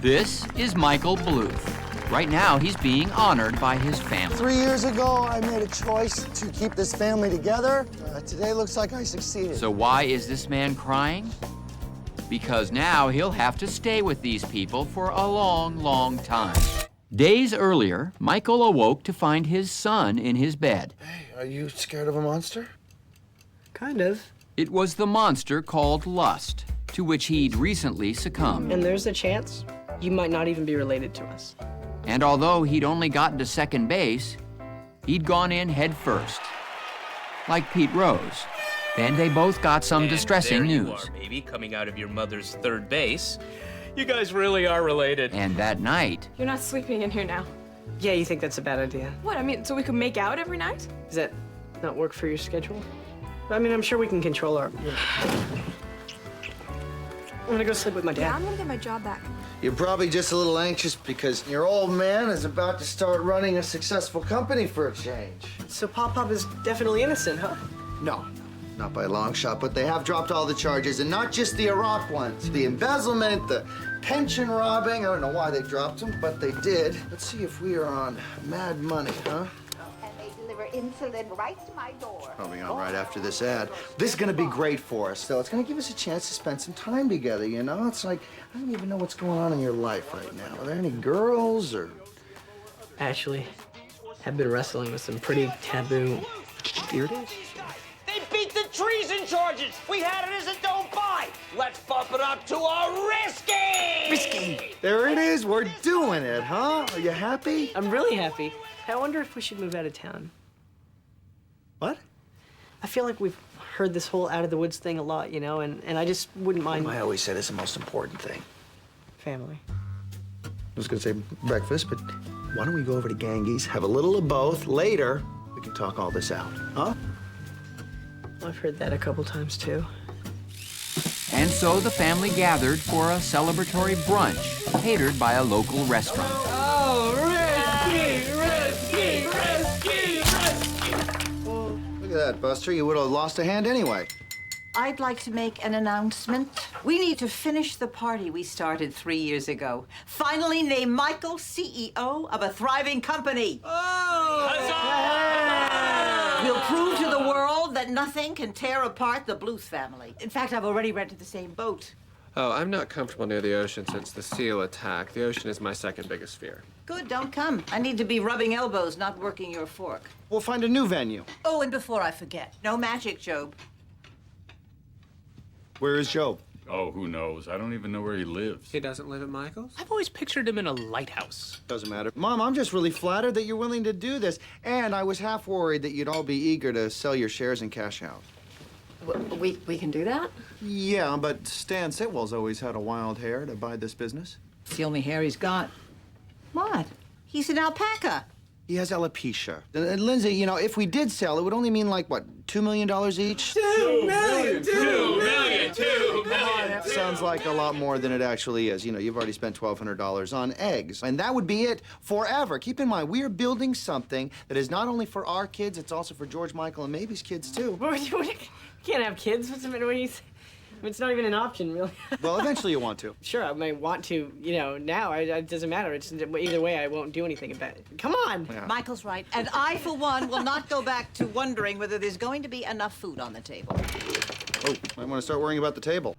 This is Michael Bluth. Right now, he's being honored by his family. 3 years ago, I made a choice to keep this family together. Today looks like I succeeded. So why is this man crying? Because now he'll have to stay with these people for a long, long time. Days earlier, Michael awoke to find his son in his bed. Hey, are you scared of a monster? Kind of. It was the monster called lust, to which he'd recently succumbed. And there's a chance you might not even be related to us. And although he'd only gotten to second base, he'd gone in head first, like Pete Rose. Then they both got some distressing news. There you are, Maeby, coming out of your mother's third base. You guys really are related. And that night, You're not sleeping in here now. Yeah, you think that's a bad idea? What, I mean, so we could make out every night? Does that not work for your schedule? I mean, I'm sure we can control our... I'm gonna go sleep with my dad. Yeah, I'm gonna get my job back. You're probably just a little anxious because your old man is about to start running a successful company for a change. So Pop is definitely innocent, huh? No, not by a long shot, but they have dropped all the charges, and not just the Iraq ones. The embezzlement, the pension robbing. I don't know why they dropped them, but they did. Let's see if we are on Mad Money, huh? And they deliver insulin right to my door. Probably on right after this ad. This is gonna be great for us. So it's gonna give us a chance to spend some time together, you know? It's like, I don't even know what's going on in your life right now. Are there any girls or... Actually, I've been wrestling with some pretty taboo... Here it is. They beat the treason charges. We had it as a don't buy. Let's bump it up to a risky. Risky. There it is. We're doing it, huh? Are you happy? I'm really happy. I wonder if we should move out of town. What? I feel like we've heard this whole out of the woods thing a lot, you know, and I just wouldn't mind... I always said it's the most important thing. Family. I was gonna say breakfast, but why don't we go over to Ganges, have a little of both. Later, we can talk all this out, huh? I've heard that a couple times, too. and so the family gathered for a celebratory brunch catered by a local restaurant. Oh, risky. Look at that, Buster. You would have lost a hand anyway. I'd like to make an announcement. We need to finish the party we started 3 years ago. Finally name Michael CEO of a thriving company. We'll prove to the world that nothing can tear apart the Bluths family. In fact, I've already rented the same boat. Oh, I'm not comfortable near the ocean since the seal attack. The ocean is my second biggest fear. Good, don't come. I need to be rubbing elbows, not working your fork. We'll find a new venue. Oh, and before I forget, no magic, Job. Where is Joe? Oh, who knows? I don't even know where he lives. He doesn't live at Michael's? I've always pictured him in a lighthouse. Doesn't matter. Mom, I'm just really flattered that you're willing to do this. And I was half worried that you'd all be eager to sell your shares and cash out. We can do that? Yeah, but Stan Sitwell's always had a wild hair to buy this business. It's the only hair he's got. What? He's an alpaca. He has alopecia. And Lindsay, you know, if we did sell, it would only mean like, what, $2 million each? $2 million. That sounds like a lot more than it actually is. You know, you've already spent $1,200 on eggs, and that would be it forever. Keep in mind, we are building something that is not only for our kids, it's also for George, Michael, and Maby's kids, too. You can't have kids. What do you say? I mean, it's not even an option, really. Well, eventually you want to. Sure, I may want to, you know, now. It doesn't matter. It's, either way, I won't do anything about it. Come on! Yeah. Michael's right. And I, for one, will not go back to wondering whether there's going to be enough food on the table. Oh, I want to start worrying about the table.